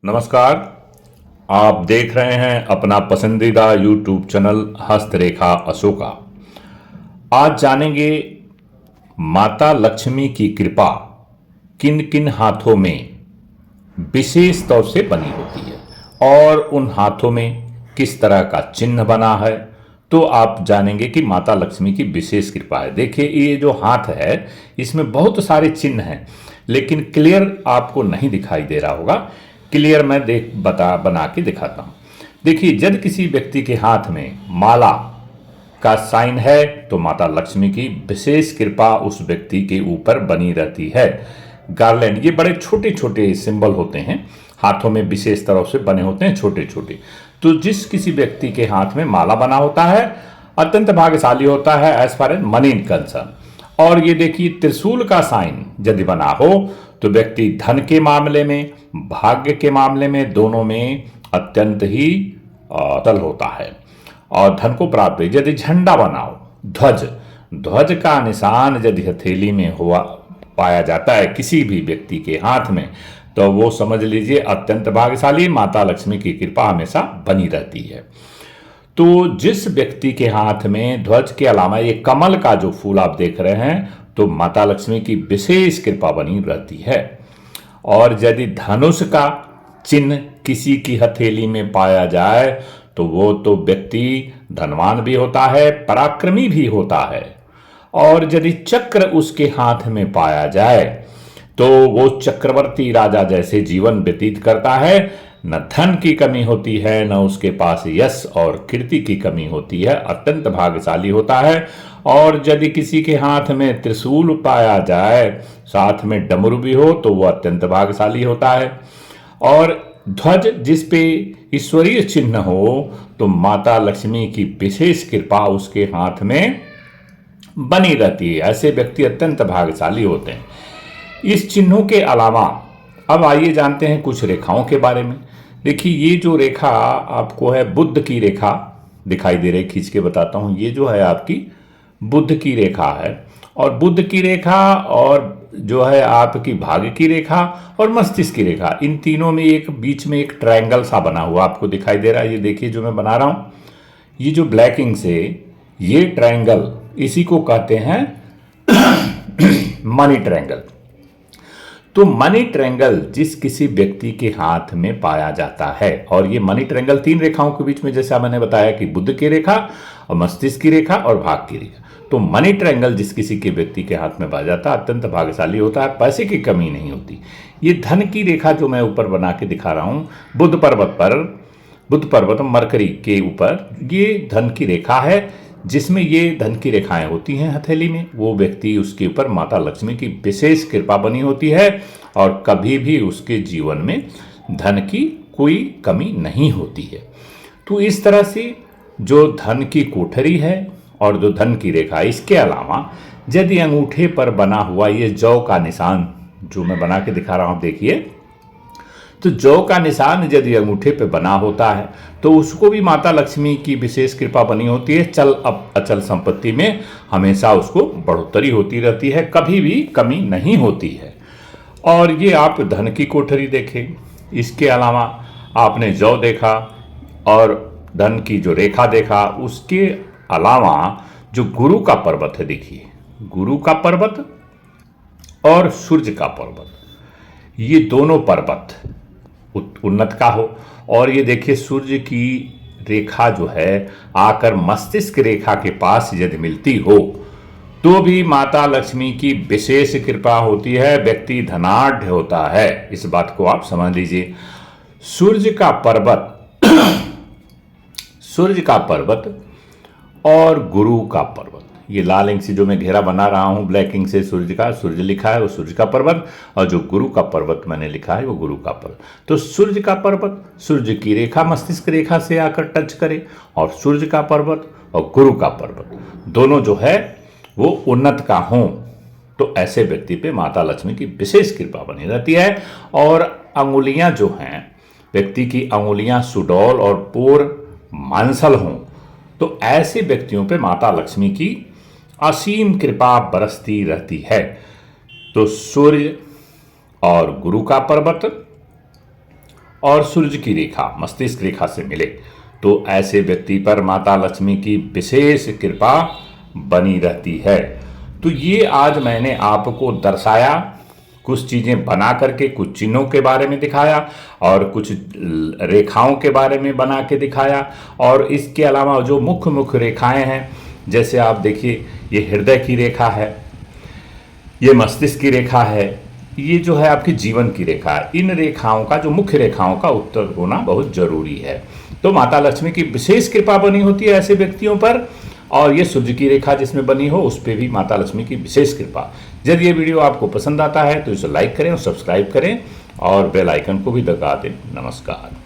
नमस्कार। आप देख रहे हैं अपना पसंदीदा यूट्यूब चैनल हस्तरेखा अशोका। आज जानेंगे माता लक्ष्मी की कृपा किन किन हाथों में विशेष तौर से बनी होती है और उन हाथों में किस तरह का चिन्ह बना है। तो आप जानेंगे कि माता लक्ष्मी की विशेष कृपा है। देखिए, ये जो हाथ है इसमें बहुत सारे चिन्ह हैं, लेकिन क्लियर आपको नहीं दिखाई दे रहा होगा। क्लियर मैं बना के दिखाता हूं। देखिए, यदि किसी व्यक्ति के हाथ में माला का साइन है तो माता लक्ष्मी की विशेष कृपा उस व्यक्ति के ऊपर बनी रहती है। गार्लैंड, ये बड़े छोटे छोटे सिंबल होते हैं, हाथों में विशेष तरह से बने होते हैं, छोटे छोटे। तो जिस किसी व्यक्ति के हाथ में माला बना होता है अत्यंत भाग्यशाली होता है as far as money concern. और ये देखिए, त्रिशूल का साइन यदि बना हो तो व्यक्ति धन के मामले में, भाग्य के मामले में, दोनों में अत्यंत ही अटल होता है और धन को प्राप्त। यदि झंडा बनाओ, ध्वज, ध्वज का निशान यदि हथेली में हुआ पाया जाता है किसी भी व्यक्ति के हाथ में, तो वो समझ लीजिए अत्यंत भाग्यशाली, माता लक्ष्मी की कृपा हमेशा बनी रहती है। तो जिस व्यक्ति के हाथ में ध्वज के अलावा ये कमल का जो फूल आप देख रहे हैं, तो माता लक्ष्मी की विशेष कृपा बनी रहती है। और यदि धनुष का चिन्ह किसी की हथेली में पाया जाए तो वो तो व्यक्ति धनवान भी होता है, पराक्रमी भी होता है। और यदि चक्र उसके हाथ में पाया जाए तो वो चक्रवर्ती राजा जैसे जीवन व्यतीत करता है। न धन की कमी होती है, न उसके पास यश और कीर्ति की कमी होती है, अत्यंत भाग्यशाली होता है। और यदि किसी के हाथ में त्रिशूल पाया जाए, साथ में डमरू भी हो, तो वह अत्यंत भाग्यशाली होता है। और ध्वज जिस पे ईश्वरीय चिन्ह हो तो माता लक्ष्मी की विशेष कृपा उसके हाथ में बनी रहती है। ऐसे व्यक्ति अत्यंत भाग्यशाली होते हैं। इस चिन्हों के अलावा अब आइए जानते हैं कुछ रेखाओं के बारे में। देखिए, ये जो रेखा आपको है बुद्ध की रेखा दिखाई दे रही, खींच के बताता हूं। ये जो है आपकी बुद्ध की रेखा है, और बुद्ध की रेखा और जो है आपकी भाग्य की रेखा और मस्तिष्क की रेखा, इन तीनों में एक बीच में एक ट्रायंगल सा बना हुआ आपको दिखाई दे रहा है। ये देखिए जो मैं बना रहा हूं, ये जो ब्लैकिंग से ये ट्रायंगल, इसी को कहते हैं मनी ट्रायंगल। तो मनी ट्रायंगल जिस किसी व्यक्ति के हाथ में पाया जाता है, और ये मनी ट्रायंगल तीन रेखाओं के बीच में, जैसा मैंने बताया कि बुद्ध की रेखा और मस्तिष्क की रेखा और भाग की रेखा, तो मनी ट्रायंगल जिस किसी के व्यक्ति के हाथ में पाया जाता है अत्यंत भाग्यशाली होता है, पैसे की कमी नहीं होती। ये धन की रेखा जो मैं ऊपर बना के दिखा रहा हूं, बुद्ध पर्वत मरकरी के ऊपर, ये धन की रेखा है। जिसमें ये धन की रेखाएं होती हैं हथेली में, वो व्यक्ति, उसके ऊपर माता लक्ष्मी की विशेष कृपा बनी होती है और कभी भी उसके जीवन में धन की कोई कमी नहीं होती है। तो इस तरह से जो धन की कोठरी है और जो धन की रेखा, इसके अलावा यदि अंगूठे पर बना हुआ ये जौ का निशान जो मैं बना के दिखा रहा हूं, देखिए, तो जौ का निशान यदि अंगूठे पे बना होता है तो उसको भी माता लक्ष्मी की विशेष कृपा बनी होती है। चल अचल संपत्ति में हमेशा उसको बढ़ोतरी होती रहती है, कभी भी कमी नहीं होती है। और ये आप धन की कोठरी देखें, इसके अलावा आपने जौ देखा और धन की जो रेखा देखा, उसके अलावा जो गुरु का पर्वत है, देखिए गुरु का पर्वत और सूर्य का पर्वत, ये दोनों पर्वत उन्नत का हो। और ये देखिए, सूर्य की रेखा जो है आकर मस्तिष्क रेखा के पास यदि मिलती हो तो भी माता लक्ष्मी की विशेष कृपा होती है, व्यक्ति धनाढ़ होता है। इस बात को आप समझ लीजिए। सूर्य का पर्वत सूर्य का पर्वत और गुरु का पर्वत, ये लाल इंक से जो मैं घेरा बना रहा हूं ब्लैक इंक से, सूर्य लिखा है वो सूर्य का पर्वत, और जो गुरु का पर्वत मैंने लिखा है वो गुरु का पर्वत। तो सूर्य का पर्वत सूर्य की रेखा मस्तिष्क रेखा से आकर टच करे, और सूर्य का पर्वत और गुरु का पर्वत दोनों जो है वो उन्नत का हों, तो ऐसे व्यक्ति पे माता लक्ष्मी की विशेष कृपा बनी रहती है। और अंगुलियां जो हैं, व्यक्ति की अंगुलियां सुडौल और पोर मांसल हों, तो ऐसे व्यक्तियों पे माता लक्ष्मी की असीम कृपा बरसती रहती है। तो सूर्य और गुरु का पर्वत और सूर्य की रेखा मस्तिष्क रेखा से मिले तो ऐसे व्यक्ति पर माता लक्ष्मी की विशेष कृपा बनी रहती है। तो ये आज मैंने आपको दर्शाया, कुछ चीज़ें बना करके कुछ चिन्हों के बारे में दिखाया और कुछ रेखाओं के बारे में बना के दिखाया। और इसके अलावा जो मुख्य मुख्य रेखाएं हैं, जैसे आप देखिए ये हृदय की रेखा है, ये मस्तिष्क की रेखा है, ये जो है आपकी जीवन की रेखा है। इन रेखाओं का, जो मुख्य रेखाओं का उत्तर होना बहुत जरूरी है। तो माता लक्ष्मी की विशेष कृपा बनी होती है ऐसे व्यक्तियों पर, और ये सूर्य की रेखा जिसमें बनी हो उस पर भी माता लक्ष्मी की विशेष कृपा। यदि ये वीडियो आपको पसंद आता है तो इसे लाइक करें और सब्सक्राइब करें और बेल आइकन को भी दबा दें। नमस्कार।